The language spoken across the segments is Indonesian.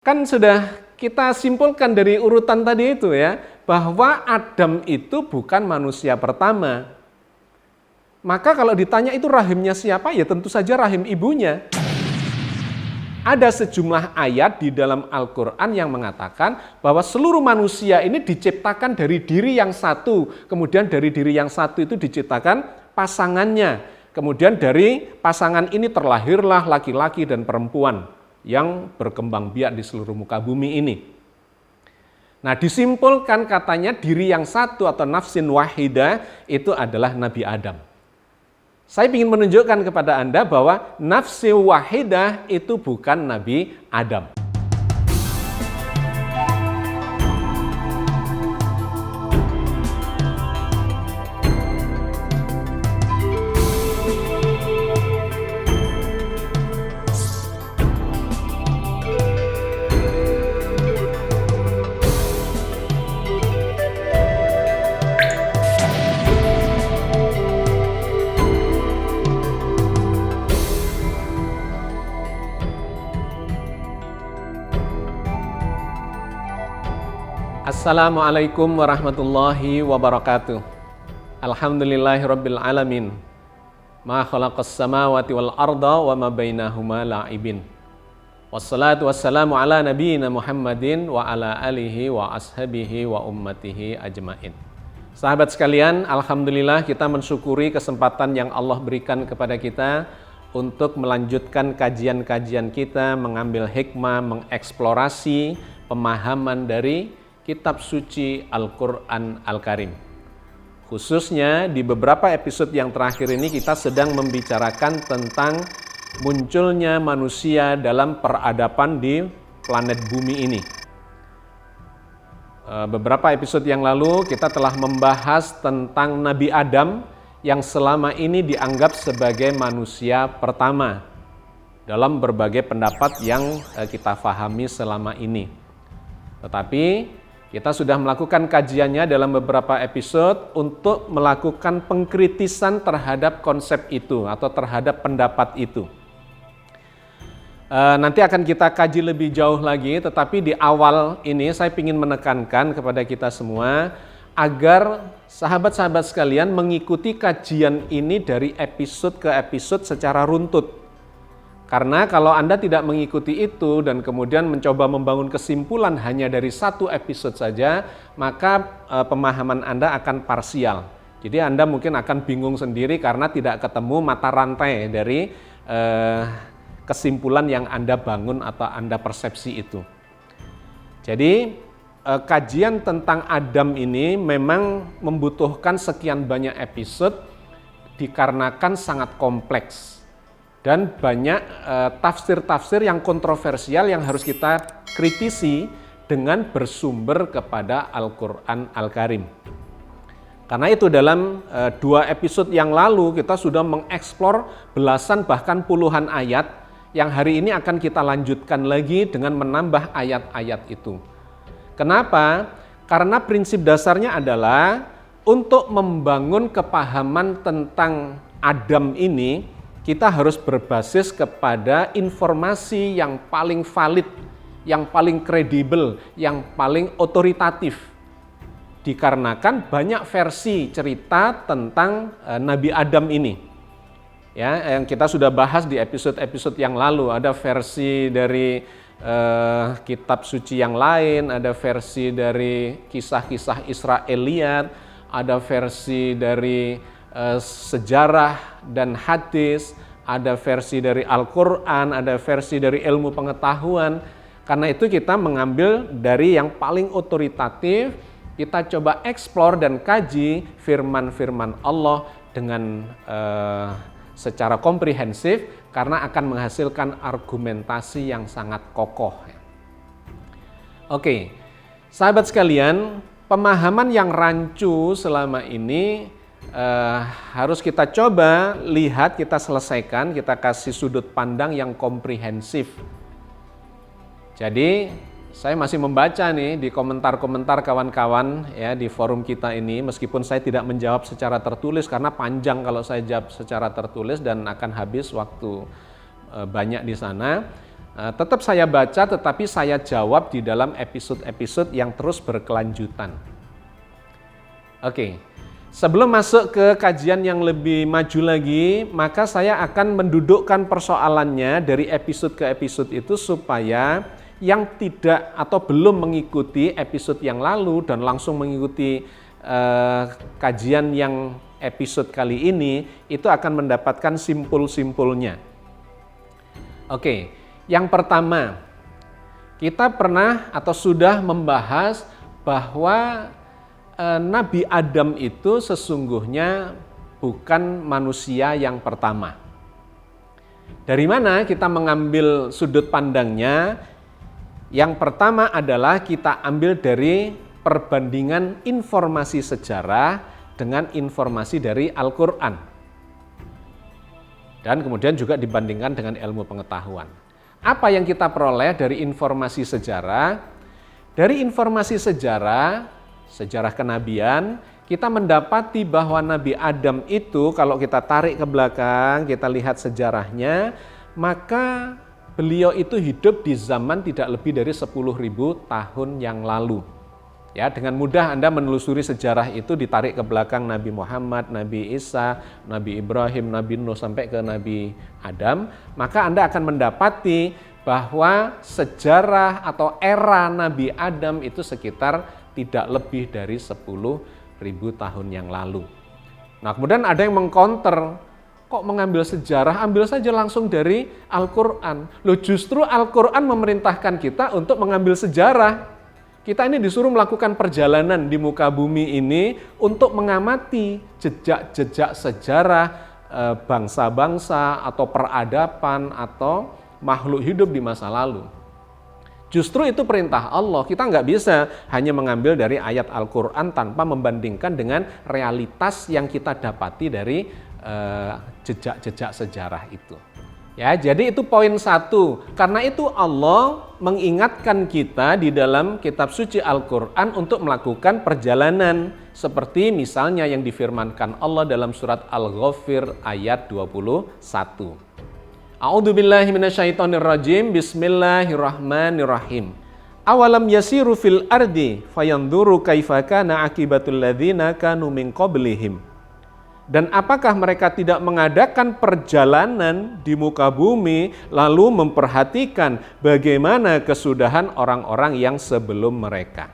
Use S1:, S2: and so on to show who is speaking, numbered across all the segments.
S1: Kan sudah kita simpulkan dari urutan tadi itu ya, bahwa Adam itu bukan manusia pertama. Maka kalau ditanya itu rahimnya siapa, ya tentu saja rahim ibunya. Ada sejumlah ayat di dalam Al-Quran yang mengatakan bahwa seluruh manusia ini diciptakan dari diri yang satu. Kemudian dari diri yang satu itu diciptakan pasangannya. Kemudian dari pasangan ini terlahirlah laki-laki dan perempuan yang berkembang biak di seluruh muka bumi ini. Nah, disimpulkan katanya diri yang satu atau nafsin wahidah itu adalah Nabi Adam. Saya ingin menunjukkan kepada Anda bahwa nafsi wahidah itu bukan Nabi Adam. Assalamualaikum warahmatullahi wabarakatuh. Alhamdulillahirabbil alamin. Ma khalaqas samawati wal arda wa ma bainahuma la'ibin. Wassalatu wassalamu ala nabiyyina Muhammadin wa ala alihi wa ashabihi wa ummatihi ajmain. Sahabat sekalian, alhamdulillah kita mensyukuri kesempatan yang Allah berikan kepada kita untuk melanjutkan kajian-kajian kita, mengambil hikmah, mengeksplorasi pemahaman dari Kitab Suci Al-Quran Al-Karim. Khususnya di beberapa episode yang terakhir ini kita sedang membicarakan tentang munculnya manusia dalam peradaban di planet bumi ini. Beberapa episode yang lalu kita telah membahas tentang Nabi Adam yang selama ini dianggap sebagai manusia pertama dalam berbagai pendapat yang kita fahami selama ini. Tetapi kita sudah melakukan kajiannya dalam beberapa episode untuk melakukan pengkritisan terhadap konsep itu atau terhadap pendapat itu. Nanti akan kita kaji lebih jauh lagi, tetapi di awal ini saya ingin menekankan kepada kita semua agar sahabat-sahabat sekalian mengikuti kajian ini dari episode ke episode secara runtut. Karena kalau Anda tidak mengikuti itu dan kemudian mencoba membangun kesimpulan hanya dari satu episode saja, maka pemahaman Anda akan parsial. Jadi Anda mungkin akan bingung sendiri karena tidak ketemu mata rantai dari kesimpulan yang Anda bangun atau Anda persepsi itu. Jadi kajian tentang Adam ini memang membutuhkan sekian banyak episode dikarenakan sangat kompleks. Dan banyak tafsir-tafsir yang kontroversial yang harus kita kritisi dengan bersumber kepada Al-Quran Al-Karim. Karena itu dalam 2 episode yang lalu kita sudah mengeksplor belasan bahkan puluhan ayat yang hari ini akan kita lanjutkan lagi dengan menambah ayat-ayat itu. Kenapa? Karena prinsip dasarnya adalah untuk membangun kepahaman tentang Adam ini, kita harus berbasis kepada informasi yang paling valid, yang paling kredibel, yang paling otoritatif. Dikarenakan banyak versi cerita tentang Nabi Adam ini. Ya, yang kita sudah bahas di episode-episode yang lalu, ada versi dari kitab suci yang lain, ada versi dari kisah-kisah Israeliat, ada versi dari sejarah dan hadis, ada versi dari Al-Quran, ada versi dari ilmu pengetahuan. Karena itu kita mengambil dari yang paling otoritatif, kita coba eksplor dan kaji firman-firman Allah dengan secara komprehensif karena akan menghasilkan argumentasi yang sangat kokoh. Oke, sahabat sekalian, pemahaman yang rancu selama ini harus kita coba lihat, kita selesaikan, kita kasih sudut pandang yang komprehensif. Jadi saya masih membaca nih di komentar-komentar kawan-kawan ya di forum kita ini, meskipun saya tidak menjawab secara tertulis karena panjang kalau saya jawab secara tertulis dan akan habis waktu banyak di sana. Tetap saya baca, tetapi saya jawab di dalam episode-episode yang terus berkelanjutan. Oke, sebelum masuk ke kajian yang lebih maju lagi, maka saya akan mendudukkan persoalannya dari episode ke episode itu supaya yang tidak atau belum mengikuti episode yang lalu dan langsung mengikuti kajian yang episode kali ini, itu akan mendapatkan simpul-simpulnya. Oke, yang pertama, kita pernah atau sudah membahas bahwa Nabi Adam itu sesungguhnya bukan manusia yang pertama. Dari mana kita mengambil sudut pandangnya? Yang pertama adalah kita ambil dari perbandingan informasi sejarah dengan informasi dari Al-Quran. Dan kemudian juga dibandingkan dengan ilmu pengetahuan. Apa yang kita peroleh dari informasi sejarah? Dari informasi sejarah kenabian, kita mendapati bahwa Nabi Adam itu kalau kita tarik ke belakang, kita lihat sejarahnya, maka beliau itu hidup di zaman tidak lebih dari 10.000 tahun yang lalu. Ya, dengan mudah Anda menelusuri sejarah itu, ditarik ke belakang Nabi Muhammad, Nabi Isa, Nabi Ibrahim, Nabi Nuh sampai ke Nabi Adam, maka Anda akan mendapati bahwa sejarah atau era Nabi Adam itu sekitar tidak lebih dari 10.000 tahun yang lalu. Nah, kemudian ada yang mengcounter, kok mengambil sejarah, ambil saja langsung dari Al-Quran. Loh, justru Al-Quran memerintahkan kita untuk mengambil sejarah. Kita ini disuruh melakukan perjalanan di muka bumi ini untuk mengamati jejak-jejak sejarah bangsa-bangsa atau peradaban atau makhluk hidup di masa lalu. Justru itu perintah Allah, kita nggak bisa hanya mengambil dari ayat Al-Quran tanpa membandingkan dengan realitas yang kita dapati dari jejak-jejak sejarah itu. Ya, jadi itu poin satu. Karena itu Allah mengingatkan kita di dalam kitab suci Al-Quran untuk melakukan perjalanan. Seperti misalnya yang difirmankan Allah dalam surat Al-Ghafir ayat 21. A'udzubillahi minasyaitonirrajim. Bismillahirrahmanirrahim. Awalam yasiru fil ardi fayanzuru kaifa kana akibatul ladzina kanu min qablihim. Dan apakah mereka tidak mengadakan perjalanan di muka bumi lalu memperhatikan bagaimana kesudahan orang-orang yang sebelum mereka.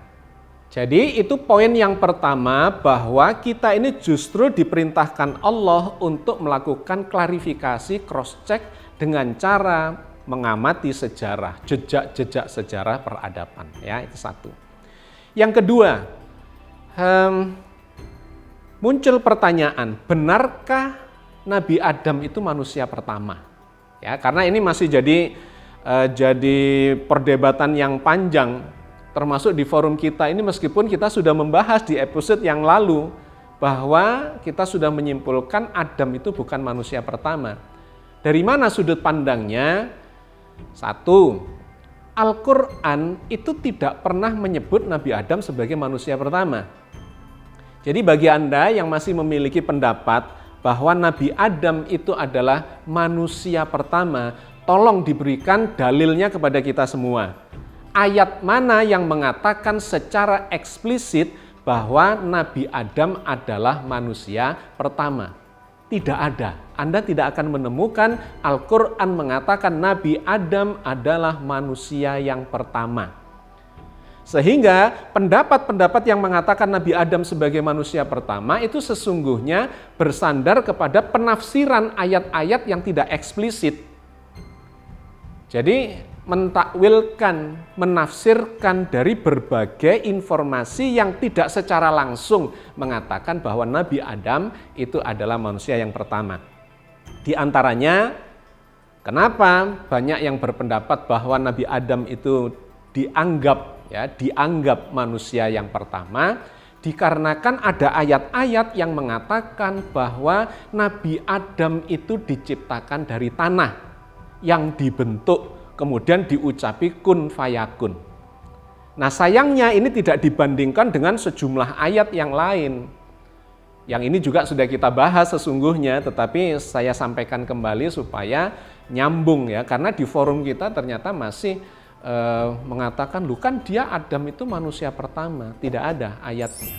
S1: Jadi itu poin yang pertama, bahwa kita ini justru diperintahkan Allah untuk melakukan klarifikasi, cross check dengan cara mengamati sejarah, jejak-jejak sejarah peradaban. Ya, itu satu. Yang kedua, muncul pertanyaan, benarkah Nabi Adam itu manusia pertama? Ya, karena ini masih jadi perdebatan yang panjang, termasuk di forum kita ini, meskipun kita sudah membahas di episode yang lalu bahwa kita sudah menyimpulkan Adam itu bukan manusia pertama. Dari mana sudut pandangnya? Satu, Al-Quran itu tidak pernah menyebut Nabi Adam sebagai manusia pertama. Jadi bagi Anda yang masih memiliki pendapat bahwa Nabi Adam itu adalah manusia pertama, tolong diberikan dalilnya kepada kita semua. Ayat mana yang mengatakan secara eksplisit bahwa Nabi Adam adalah manusia pertama? Tidak ada. Anda tidak akan menemukan Al-Quran mengatakan Nabi Adam adalah manusia yang pertama. Sehingga pendapat-pendapat yang mengatakan Nabi Adam sebagai manusia pertama itu sesungguhnya bersandar kepada penafsiran ayat-ayat yang tidak eksplisit. Jadi mentakwilkan, menafsirkan dari berbagai informasi yang tidak secara langsung mengatakan bahwa Nabi Adam itu adalah manusia yang pertama. Di antaranya, kenapa banyak yang berpendapat bahwa Nabi Adam itu dianggap manusia yang pertama? Dikarenakan ada ayat-ayat yang mengatakan bahwa Nabi Adam itu diciptakan dari tanah yang dibentuk kemudian diucapi kun fayakun. Nah, sayangnya ini tidak dibandingkan dengan sejumlah ayat yang lain. Yang ini juga sudah kita bahas sesungguhnya, tetapi saya sampaikan kembali supaya nyambung ya, karena di forum kita ternyata masih mengatakan, "Lu kan dia Adam itu manusia pertama." Tidak ada ayatnya.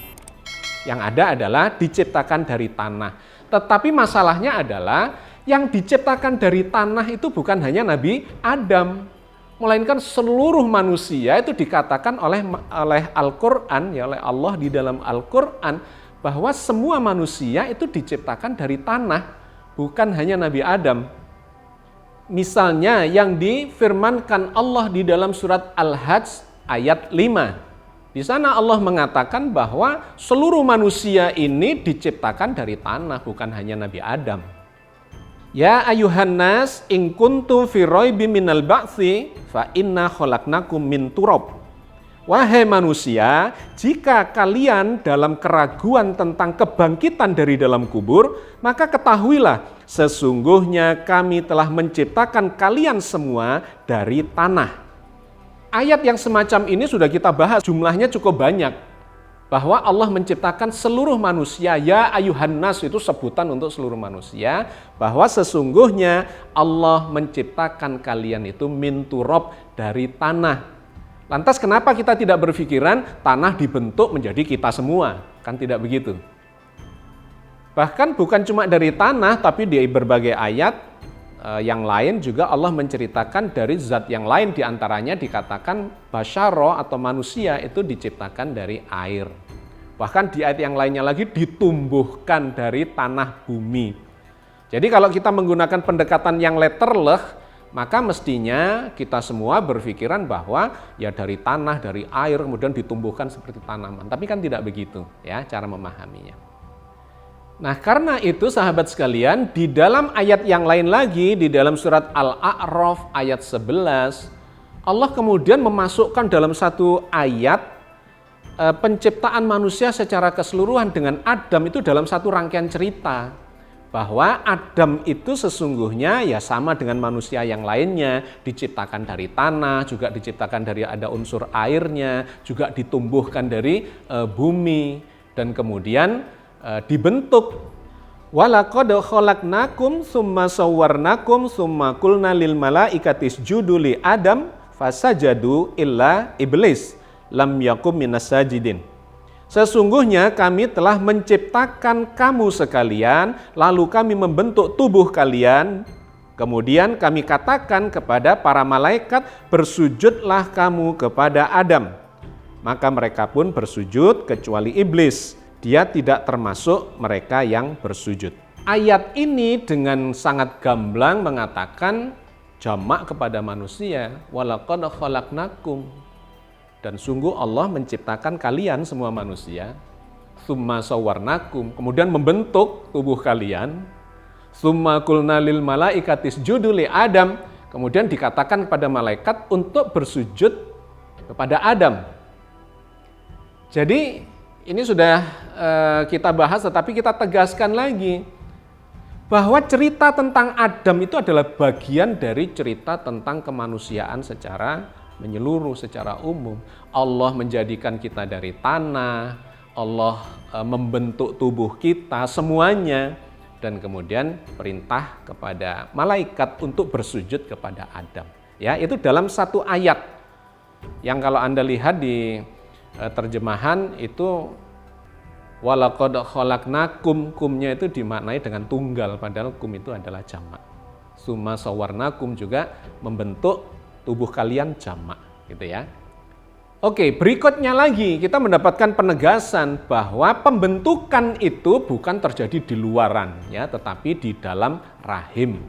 S1: Yang ada adalah diciptakan dari tanah. Tetapi masalahnya adalah yang diciptakan dari tanah itu bukan hanya Nabi Adam, melainkan seluruh manusia. Itu dikatakan oleh Al-Quran, ya, oleh Allah di dalam Al-Quran, bahwa semua manusia itu diciptakan dari tanah, bukan hanya Nabi Adam. Misalnya yang difirmankan Allah di dalam surat Al-Hajj ayat 5. Di sana Allah mengatakan bahwa seluruh manusia ini diciptakan dari tanah, bukan hanya Nabi Adam. Ya ayuhan nas in kuntum fi raibin minal ba'tsi fa inna khalaqnakum min turab. Wahai manusia, jika kalian dalam keraguan tentang kebangkitan dari dalam kubur, maka ketahuilah sesungguhnya kami telah menciptakan kalian semua dari tanah. Ayat yang semacam ini sudah kita bahas, jumlahnya cukup banyak. Bahwa Allah menciptakan seluruh manusia, ya ayuhan nas, itu sebutan untuk seluruh manusia. Bahwa sesungguhnya Allah menciptakan kalian itu min turab, dari tanah. Lantas kenapa kita tidak berpikiran tanah dibentuk menjadi kita semua? Kan tidak begitu. Bahkan bukan cuma dari tanah, tapi di berbagai ayat yang lain juga Allah menceritakan dari zat yang lain, diantaranya dikatakan basyaro atau manusia itu diciptakan dari air. Bahkan di ayat yang lainnya lagi ditumbuhkan dari tanah bumi. Jadi kalau kita menggunakan pendekatan yang letterleh, maka mestinya kita semua berpikiran bahwa ya dari tanah, dari air, kemudian ditumbuhkan seperti tanaman. Tapi kan tidak begitu ya cara memahaminya. Nah, karena itu sahabat sekalian, di dalam ayat yang lain lagi, di dalam surat Al-A'raf ayat 11, Allah kemudian memasukkan dalam satu ayat penciptaan manusia secara keseluruhan dengan Adam itu dalam satu rangkaian cerita. Bahwa Adam itu sesungguhnya ya sama dengan manusia yang lainnya, diciptakan dari tanah, juga diciptakan dari ada unsur airnya, juga ditumbuhkan dari bumi, dan kemudian dibentuk. Walaqad khalaqnakum tsumma sawwarnakum tsumma qulna lil malaikati isjudu li Adam fasajadu illa iblis lam yakum minas sajidin. Sesungguhnya kami telah menciptakan kamu sekalian, lalu kami membentuk tubuh kalian, kemudian kami katakan kepada para malaikat, bersujudlah kamu kepada Adam. Maka mereka pun bersujud kecuali iblis. Dia tidak termasuk mereka yang bersujud. Ayat ini dengan sangat gamblang mengatakan jamak kepada manusia. Walaqad khalaqnakum. Dan sungguh Allah menciptakan kalian semua manusia. Tsumma sawwarnakum. Kemudian membentuk tubuh kalian. Tsumma qulna lil malaikati isjudu li Adam. Kemudian dikatakan kepada malaikat untuk bersujud kepada Adam. Jadi ini sudah kita bahas, tetapi kita tegaskan lagi bahwa cerita tentang Adam itu adalah bagian dari cerita tentang kemanusiaan secara menyeluruh, secara umum. Allah menjadikan kita dari tanah, Allah membentuk tubuh kita semuanya, dan kemudian perintah kepada malaikat untuk bersujud kepada Adam. Ya, itu dalam satu ayat yang kalau Anda lihat di terjemahan itu walaqad khalaqnakum, kumnya itu dimaknai dengan tunggal, padahal kum itu adalah jamak. Tsumma sawwarnakum juga membentuk tubuh kalian jamak, gitu ya. Oke, berikutnya lagi kita mendapatkan penegasan bahwa pembentukan itu bukan terjadi di luaran ya, tetapi di dalam rahim.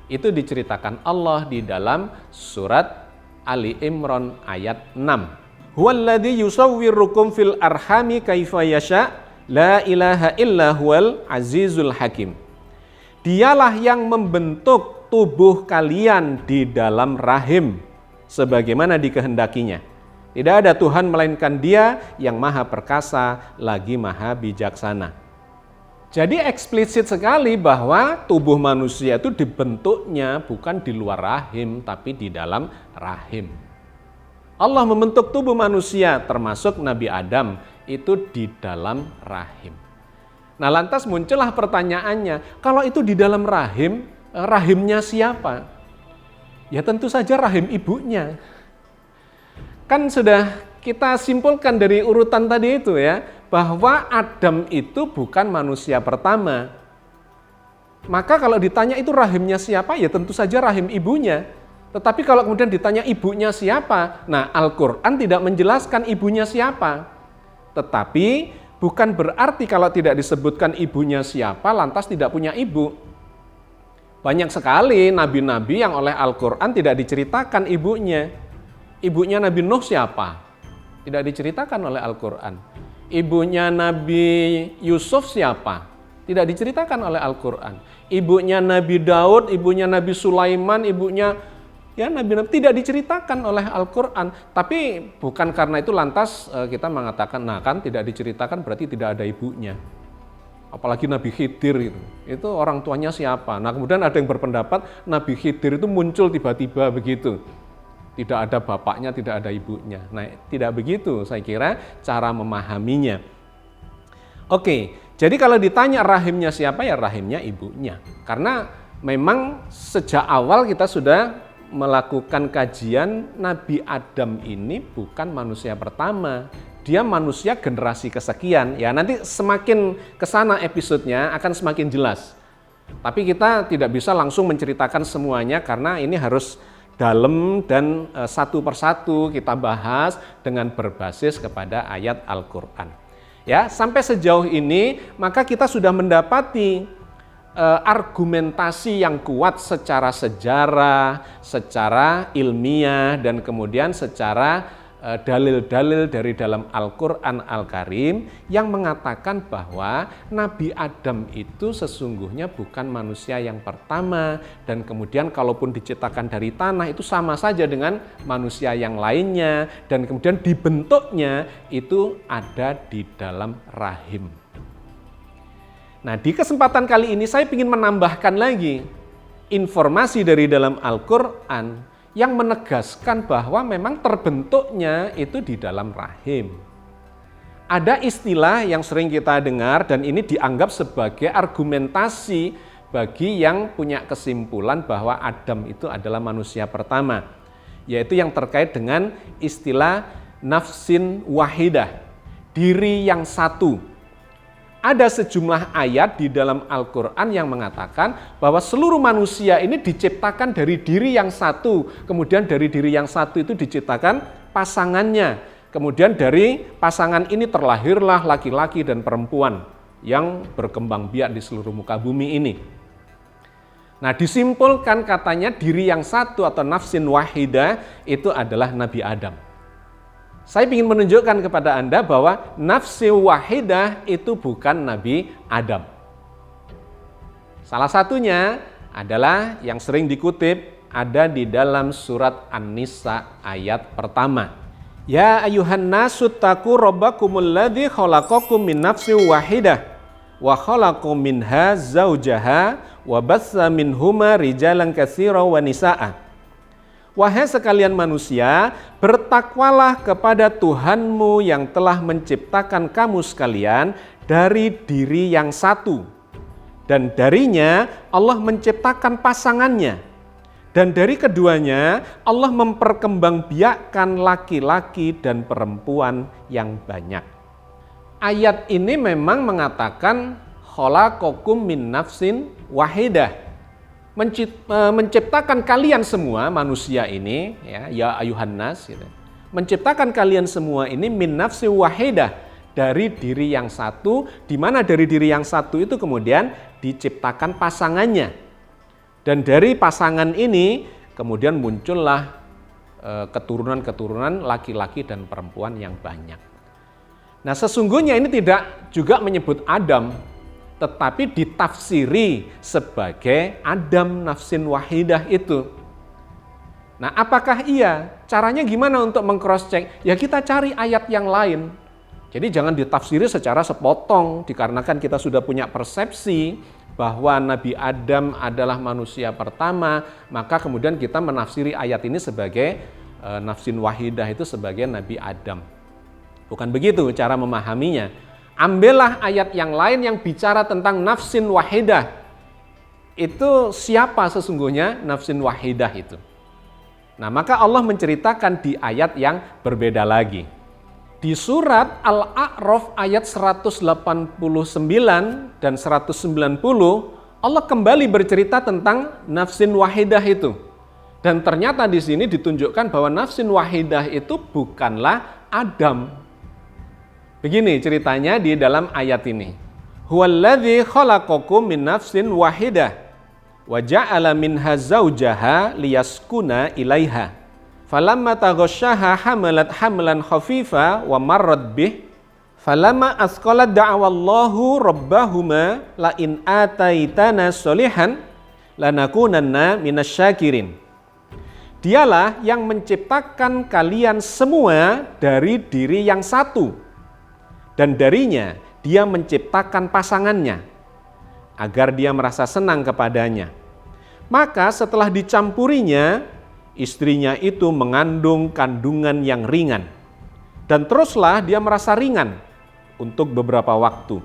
S1: Itu diceritakan Allah di dalam surat Ali Imran ayat 6. Huwallazi yusawwirukum fil arhami kaifa yasha, la ilaha illa huwal azizul hakim. Dialah yang membentuk tubuh kalian di dalam rahim sebagaimana dikehendakinya. Tidak ada Tuhan melainkan Dia yang maha perkasa lagi maha bijaksana. Jadi eksplisit sekali bahwa tubuh manusia itu dibentuknya bukan di luar rahim tapi di dalam rahim. Allah membentuk tubuh manusia termasuk Nabi Adam itu di dalam rahim. Nah, lantas muncullah pertanyaannya, kalau itu di dalam rahim, rahimnya siapa? Ya tentu saja rahim ibunya. Kan sudah kita simpulkan dari urutan tadi itu ya, bahwa Adam itu bukan manusia pertama. Maka kalau ditanya itu rahimnya siapa, ya tentu saja rahim ibunya. Tetapi kalau kemudian ditanya ibunya siapa, nah Al-Quran tidak menjelaskan ibunya siapa. Tetapi bukan berarti kalau tidak disebutkan ibunya siapa, lantas tidak punya ibu. Banyak sekali nabi-nabi yang oleh Al-Quran tidak diceritakan ibunya. Ibunya Nabi Nuh siapa? Tidak diceritakan oleh Al-Quran. Ibunya Nabi Yusuf siapa? Tidak diceritakan oleh Al-Quran. Ibunya Nabi Daud, ibunya Nabi Sulaiman, ibunya nabi-nabi tidak diceritakan oleh Al-Quran. Tapi bukan karena itu lantas kita mengatakan, nah kan tidak diceritakan berarti tidak ada ibunya. Apalagi Nabi Khidir itu orang tuanya siapa? Nah kemudian ada yang berpendapat Nabi Khidir itu muncul tiba-tiba begitu. Tidak ada bapaknya, tidak ada ibunya. Nah, tidak begitu saya kira cara memahaminya. Oke, jadi kalau ditanya rahimnya siapa, ya rahimnya ibunya. Karena memang sejak awal kita sudah melakukan kajian Nabi Adam ini bukan manusia pertama. Dia manusia generasi kesekian. Ya, nanti semakin ke sana episodenya akan semakin jelas. Tapi kita tidak bisa langsung menceritakan semuanya karena ini harus dalam dan satu persatu kita bahas dengan berbasis kepada ayat Al-Quran. Ya, sampai sejauh ini maka kita sudah mendapati argumentasi yang kuat secara sejarah, secara ilmiah, dan kemudian secara dalil-dalil dari dalam Al-Quran Al-Karim yang mengatakan bahwa Nabi Adam itu sesungguhnya bukan manusia yang pertama, dan kemudian kalaupun diciptakan dari tanah itu sama saja dengan manusia yang lainnya, dan kemudian dibentuknya itu ada di dalam rahim. Nah, di kesempatan kali ini saya ingin menambahkan lagi informasi dari dalam Al-Quran yang menegaskan bahwa memang terbentuknya itu di dalam rahim. Ada istilah yang sering kita dengar dan ini dianggap sebagai argumentasi bagi yang punya kesimpulan bahwa Adam itu adalah manusia pertama, yaitu yang terkait dengan istilah nafsin wahidah, diri yang satu. Ada sejumlah ayat di dalam Al-Quran yang mengatakan bahwa seluruh manusia ini diciptakan dari diri yang satu. Kemudian dari diri yang satu itu diciptakan pasangannya. Kemudian dari pasangan ini terlahirlah laki-laki dan perempuan yang berkembang biak di seluruh muka bumi ini. Nah, disimpulkan katanya diri yang satu atau nafsin wahidah itu adalah Nabi Adam. Saya ingin menunjukkan kepada Anda bahwa nafsi wahidah itu bukan Nabi Adam. Salah satunya adalah yang sering dikutip ada di dalam surat An-Nisa ayat pertama. Ya ayuhan nasu taqu rabbakumul ladzi khalaqakum min nafsin wahidah wa khalaqum minha zaujaha wa bassa minhuma rijalan katsiran wa nisaa. Wahai sekalian manusia, bertakwalah kepada Tuhanmu yang telah menciptakan kamu sekalian dari diri yang satu. Dan darinya Allah menciptakan pasangannya. Dan dari keduanya Allah memperkembangbiakkan laki-laki dan perempuan yang banyak. Ayat ini memang mengatakan khalaqakum min nafsin wahidah. Menciptakan kalian semua manusia ini, ya ayuhan nas, gitu. Menciptakan kalian semua ini min nafsi wahidah, dari diri yang satu, di mana dari diri yang satu itu kemudian diciptakan pasangannya. Dan dari pasangan ini kemudian muncullah keturunan-keturunan laki-laki dan perempuan yang banyak. Nah, sesungguhnya ini tidak juga menyebut Adam, tetapi ditafsiri sebagai Adam nafsin wahidah itu. Nah, apakah iya? Caranya gimana untuk meng-cross-check? Ya kita cari ayat yang lain. Jadi jangan ditafsiri secara sepotong, dikarenakan kita sudah punya persepsi bahwa Nabi Adam adalah manusia pertama, maka kemudian kita menafsiri ayat ini sebagai nafsin wahidah itu sebagai Nabi Adam. Bukan begitu cara memahaminya. Ambillah ayat yang lain yang bicara tentang nafsin wahidah. Itu siapa sesungguhnya nafsin wahidah itu? Nah, maka Allah menceritakan di ayat yang berbeda lagi. Di surat Al-A'raf ayat 189 dan 190, Allah kembali bercerita tentang nafsin wahidah itu. Dan ternyata di sini ditunjukkan bahwa nafsin wahidah itu bukanlah Adam. Begini ceritanya di dalam ayat ini. Huwallazi khalaqakum min nafsin wahidah wa ja'ala minha zawjaha liyaskuna ilaiha. Falamma taghasyaha hamalat hamlan khafifa wa marrat bih. Falamma asqalat da'awallahu rabbahuma la in ataitana sholihan lanakunanna minasyakirin. Dialah yang menciptakan kalian semua dari diri yang satu. Dan darinya dia menciptakan pasangannya agar dia merasa senang kepadanya. Maka setelah dicampurinya, istrinya itu mengandung kandungan yang ringan. Dan teruslah dia merasa ringan untuk beberapa waktu.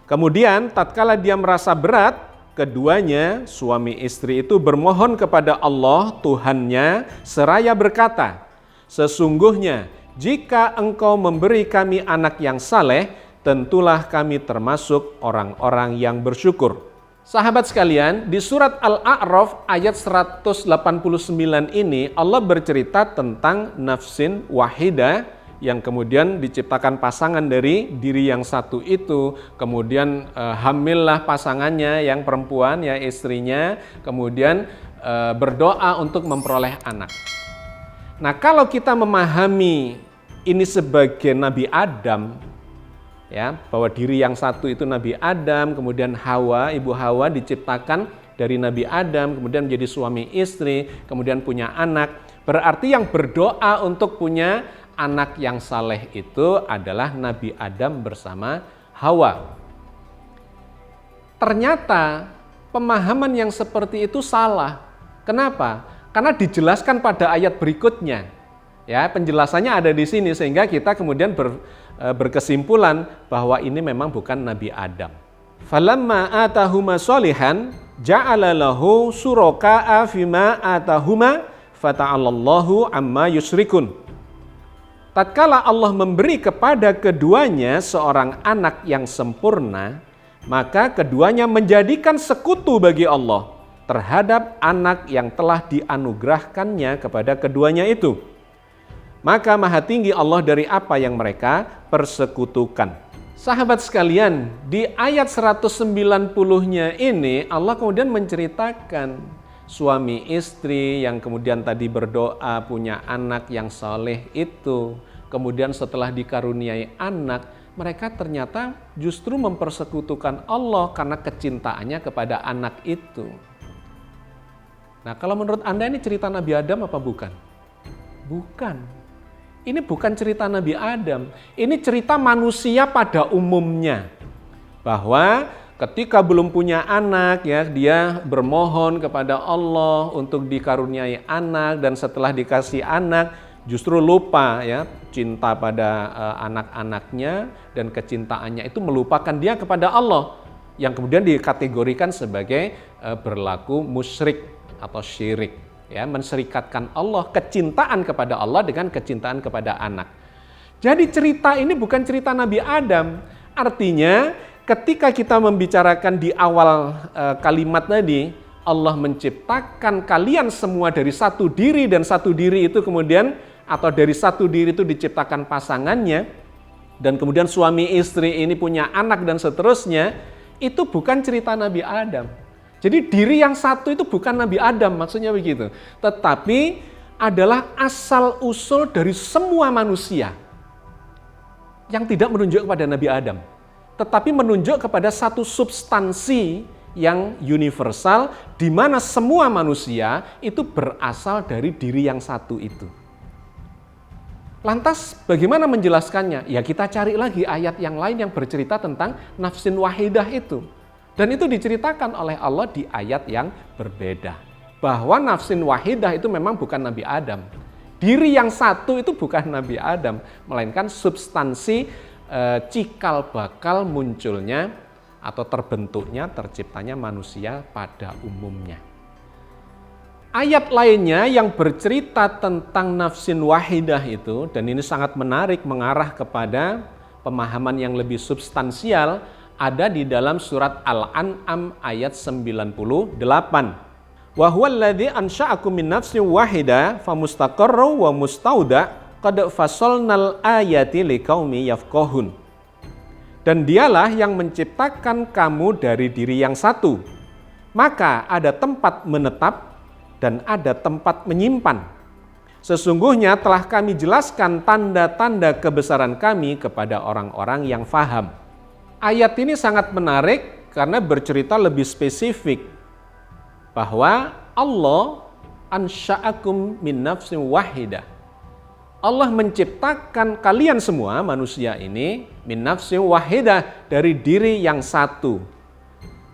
S1: Kemudian tatkala dia merasa berat, keduanya suami istri itu bermohon kepada Allah Tuhannya seraya berkata, sesungguhnya jika engkau memberi kami anak yang saleh, tentulah kami termasuk orang-orang yang bersyukur. Sahabat sekalian, di surat Al-A'raf ayat 189 ini Allah bercerita tentang nafsin wahidah yang kemudian diciptakan pasangan dari diri yang satu itu, kemudian hamillah pasangannya yang perempuan, ya istrinya, kemudian berdoa untuk memperoleh anak. Nah, kalau kita memahami ini sebagai Nabi Adam, ya, bahwa diri yang satu itu Nabi Adam, kemudian Hawa, ibu Hawa diciptakan dari Nabi Adam, kemudian menjadi suami istri, kemudian punya anak. Berarti yang berdoa untuk punya anak yang saleh itu adalah Nabi Adam bersama Hawa. Ternyata pemahaman yang seperti itu salah. Kenapa? Karena dijelaskan pada ayat berikutnya. Ya, penjelasannya ada di sini sehingga kita kemudian berkesimpulan bahwa ini memang bukan Nabi Adam. Falamma atahuma sholihan ja'ala lahu suraka'a fima atahuma fata'alallahu amma yusyrikun. Tatkala Allah memberi kepada keduanya seorang anak yang sempurna, maka keduanya menjadikan sekutu bagi Allah terhadap anak yang telah dianugerahkannya kepada keduanya itu. Maka maha tinggi Allah dari apa yang mereka persekutukan. Sahabat sekalian, di ayat 190-nya ini Allah kemudian menceritakan suami istri yang kemudian tadi berdoa punya anak yang saleh itu. Kemudian setelah dikaruniai anak, mereka ternyata justru mempersekutukan Allah karena kecintaannya kepada anak itu. Nah, kalau menurut Anda ini cerita Nabi Adam apa bukan? Bukan. Ini bukan cerita Nabi Adam, ini cerita manusia pada umumnya. Bahwa ketika belum punya anak, ya, dia bermohon kepada Allah untuk dikaruniai anak, dan setelah dikasih anak justru lupa, ya, cinta pada anak-anaknya, dan kecintaannya itu melupakan dia kepada Allah, yang kemudian dikategorikan sebagai berlaku musyrik atau syirik. Ya, menserikatkan Allah, kecintaan kepada Allah dengan kecintaan kepada anak. Jadi cerita ini bukan cerita Nabi Adam. Artinya ketika kita membicarakan di awal kalimat tadi, Allah menciptakan kalian semua dari satu diri, dan satu diri itu kemudian, atau dari satu diri itu diciptakan pasangannya, dan kemudian suami istri ini punya anak dan seterusnya, itu bukan cerita Nabi Adam. Jadi diri yang satu itu bukan Nabi Adam, maksudnya begitu. Tetapi adalah asal-usul dari semua manusia yang tidak menunjuk kepada Nabi Adam, tetapi menunjuk kepada satu substansi yang universal di mana semua manusia itu berasal dari diri yang satu itu. Lantas bagaimana menjelaskannya? Ya kita cari lagi ayat yang lain yang bercerita tentang nafsin wahidah itu. Dan itu diceritakan oleh Allah di ayat yang berbeda. Bahwa nafsin wahidah itu memang bukan Nabi Adam. Diri yang satu itu bukan Nabi Adam, melainkan substansi cikal bakal munculnya atau terbentuknya, terciptanya manusia pada umumnya. Ayat lainnya yang bercerita tentang nafsin wahidah itu, dan ini sangat menarik mengarah kepada pemahaman yang lebih substansial, ada di dalam surat Al-An'am ayat 98. Wa huwallazi ansha'akum min nafsin wahidah famustaqarrun wa mustauda qad fassalnal ayati liqaumi yafqahun. Dan dialah yang menciptakan kamu dari diri yang satu, maka ada tempat menetap dan ada tempat menyimpan. Sesungguhnya telah kami jelaskan tanda-tanda kebesaran kami kepada orang-orang yang faham. Ayat ini sangat menarik karena bercerita lebih spesifik bahwa Allah ansha'akum min nafsin wahidah. Allah menciptakan kalian semua manusia ini min nafsin wahidah, dari diri yang satu.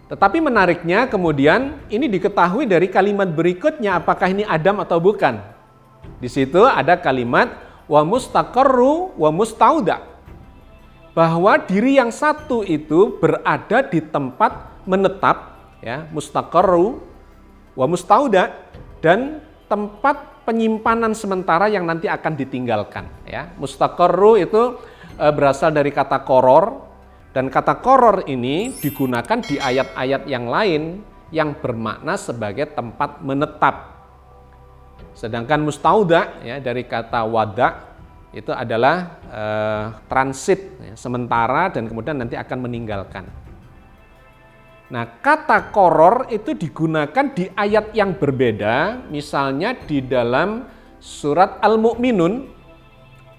S1: Tetapi menariknya kemudian ini diketahui dari kalimat berikutnya, apakah ini Adam atau bukan. Di situ ada kalimat wa mustaqarru wa mustauda, bahwa diri yang satu itu berada di tempat menetap, ya, mustaqarru wa mustauda, dan tempat penyimpanan sementara yang nanti akan ditinggalkan, ya. Mustaqarru itu berasal dari kata qoror. Dan kata qoror ini digunakan di ayat-ayat yang lain yang bermakna sebagai tempat menetap. Sedangkan mustauda, ya, dari kata wada, itu adalah transit, ya, sementara dan kemudian nanti akan meninggalkan. Nah, kata qoror itu digunakan di ayat yang berbeda, misalnya di dalam surat Al-Mu'minun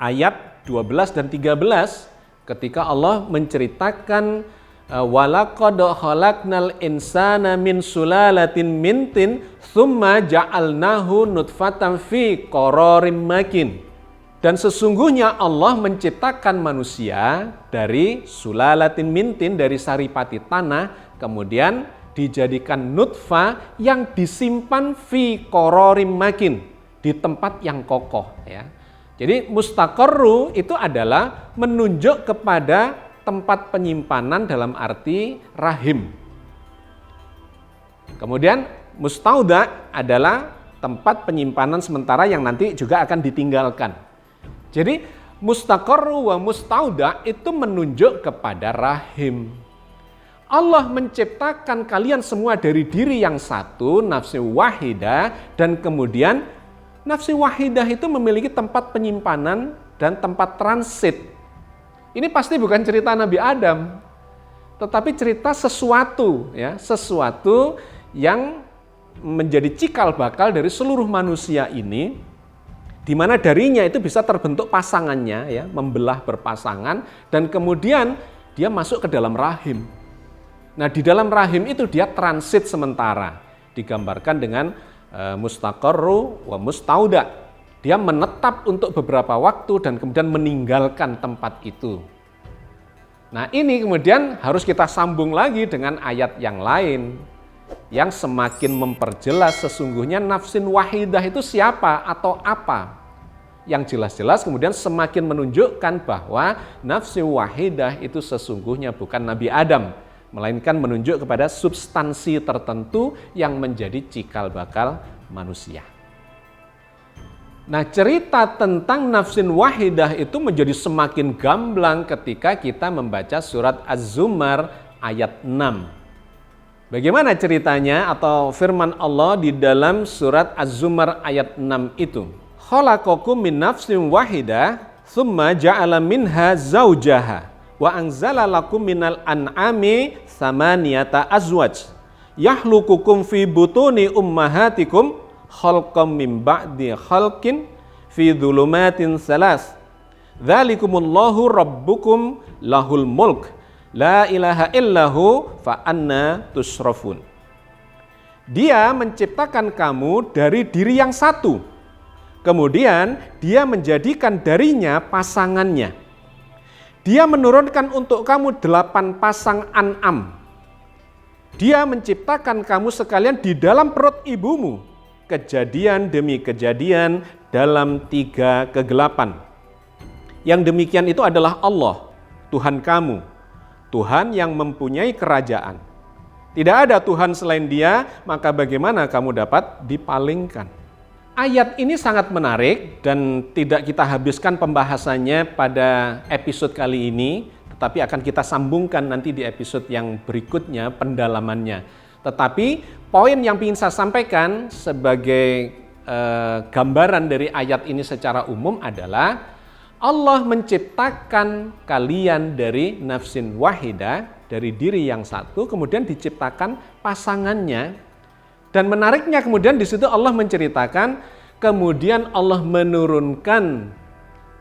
S1: ayat 12 dan 13. Ketika Allah menceritakan walaqad khalaqnal insana min sulalatin min tin tsumma ja'alnahu nutfatan fi qararim makin. Dan sesungguhnya Allah menciptakan manusia dari sulalatin min tin, dari saripati tanah, kemudian dijadikan nutfah yang disimpan fi qararim makin, di tempat yang kokoh, ya. Jadi mustaqarru itu adalah menunjuk kepada tempat penyimpanan dalam arti rahim. Kemudian mustauda adalah tempat penyimpanan sementara yang nanti juga akan ditinggalkan. Jadi mustaqarru wa mustauda itu menunjuk kepada rahim. Allah menciptakan kalian semua dari diri yang satu, nafsi wahidah, dan kemudian nafsi wahidah itu memiliki tempat penyimpanan dan tempat transit. Ini pasti bukan cerita Nabi Adam, tetapi cerita sesuatu, ya, sesuatu yang menjadi cikal bakal dari seluruh manusia ini, di mana darinya itu bisa terbentuk pasangannya, ya, membelah berpasangan, dan kemudian dia masuk ke dalam rahim. Nah, di dalam rahim itu dia transit sementara, digambarkan dengan mustaqarru wa mustauda. Dia menetap untuk beberapa waktu dan kemudian meninggalkan tempat itu. Nah, ini kemudian harus kita sambung lagi dengan ayat yang lain yang semakin memperjelas sesungguhnya nafsin wahidah itu siapa atau apa. Yang jelas-jelas kemudian semakin menunjukkan bahwa nafsin wahidah itu sesungguhnya bukan Nabi Adam, melainkan menunjuk kepada substansi tertentu yang menjadi cikal bakal manusia. Nah, cerita tentang nafsin wahidah itu menjadi semakin gamblang ketika kita membaca surat Az-Zumar ayat 6. Bagaimana ceritanya atau firman Allah di dalam surat Az-Zumar ayat 6 itu? Khalaqakum min nafsin wahidah, tsumma ja'ala minha zaujaha. Wa anzala lakum minal an'ami samaniyata azwaj yahlukukum fi butuni ummahatikum khalqam min ba'di khalqin fi dhulumatin salas dzalikumullahu rabbukum lahul mulk la ilaha illahu fa anna tusrafun. Dia menciptakan kamu dari diri yang satu, kemudian dia menjadikan darinya pasangannya. Dia menurunkan untuk kamu 8 pasang an'am. Dia menciptakan kamu sekalian di dalam perut ibumu, kejadian demi kejadian dalam 3 kegelapan. Yang demikian itu adalah Allah, Tuhan kamu, Tuhan yang mempunyai kerajaan. Tidak ada Tuhan selain Dia, maka bagaimana kamu dapat dipalingkan? Ayat ini sangat menarik dan tidak kita habiskan pembahasannya pada episode kali ini, tetapi akan kita sambungkan nanti di episode yang berikutnya pendalamannya. Tetapi poin yang ingin saya sampaikan sebagai gambaran dari ayat ini secara umum adalah Allah menciptakan kalian dari nafsin wahidah, dari diri yang satu, kemudian diciptakan pasangannya. Dan menariknya kemudian di situ Allah menceritakan, kemudian Allah menurunkan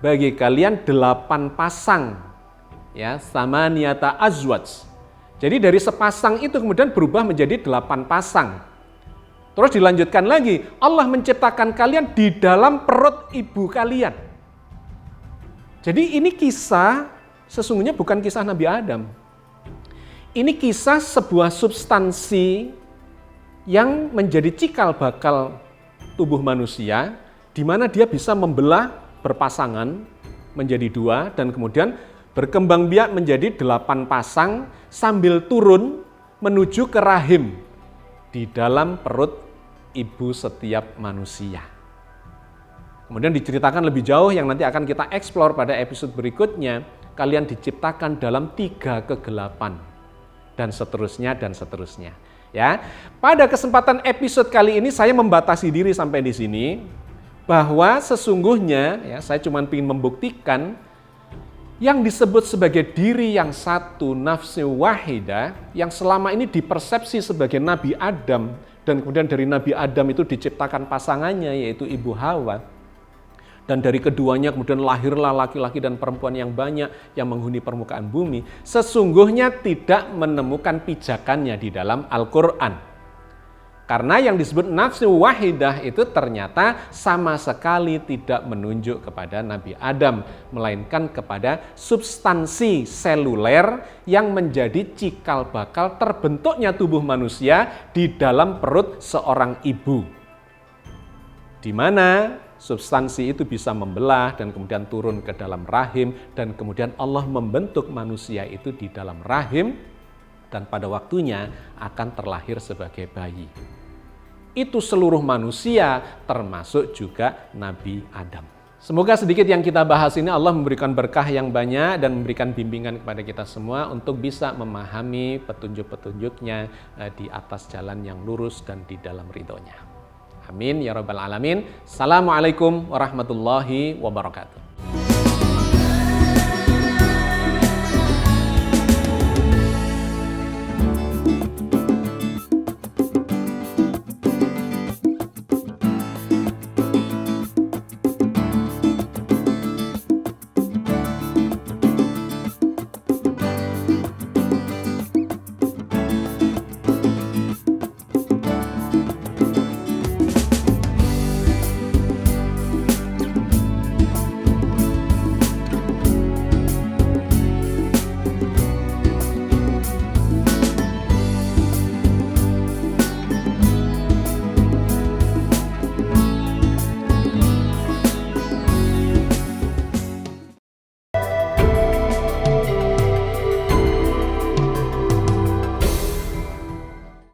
S1: bagi kalian 8 pasang, ya, samaniyata azwaj. Jadi dari sepasang itu kemudian berubah menjadi 8 pasang. Terus dilanjutkan lagi, Allah menciptakan kalian di dalam perut ibu kalian. Jadi ini kisah, sesungguhnya bukan kisah Nabi Adam. Ini kisah sebuah substansi yang menjadi cikal bakal tubuh manusia, di mana dia bisa membelah berpasangan menjadi 2 dan kemudian berkembang biak menjadi 8 pasang sambil turun menuju ke rahim di dalam perut ibu setiap manusia. Kemudian diceritakan lebih jauh yang nanti akan kita eksplor pada episode berikutnya, kalian diciptakan dalam 3 kegelapan dan seterusnya dan seterusnya. Ya, pada kesempatan episode kali ini saya membatasi diri sampai di sini bahwa sesungguhnya ya saya cuma ingin membuktikan yang disebut sebagai diri yang satu, nafsu wahidah, yang selama ini dipersepsi sebagai Nabi Adam dan kemudian dari Nabi Adam itu diciptakan pasangannya yaitu Ibu Hawa. Dan dari keduanya kemudian lahirlah laki-laki dan perempuan yang banyak yang menghuni permukaan bumi. Sesungguhnya tidak menemukan pijakannya di dalam Al-Quran. Karena yang disebut nafsu wahidah itu ternyata sama sekali tidak menunjuk kepada Nabi Adam. Melainkan kepada substansi seluler yang menjadi cikal bakal terbentuknya tubuh manusia di dalam perut seorang ibu. Di mana substansi itu bisa membelah dan kemudian turun ke dalam rahim dan kemudian Allah membentuk manusia itu di dalam rahim dan pada waktunya akan terlahir sebagai bayi. Itu seluruh manusia termasuk juga Nabi Adam. Semoga sedikit yang kita bahas ini Allah memberikan berkah yang banyak dan memberikan bimbingan kepada kita semua untuk bisa memahami petunjuk-petunjuknya di atas jalan yang lurus dan di dalam ridhonya. Amin ya rabbal alamin. Assalamualaikum warahmatullahi wabarakatuh.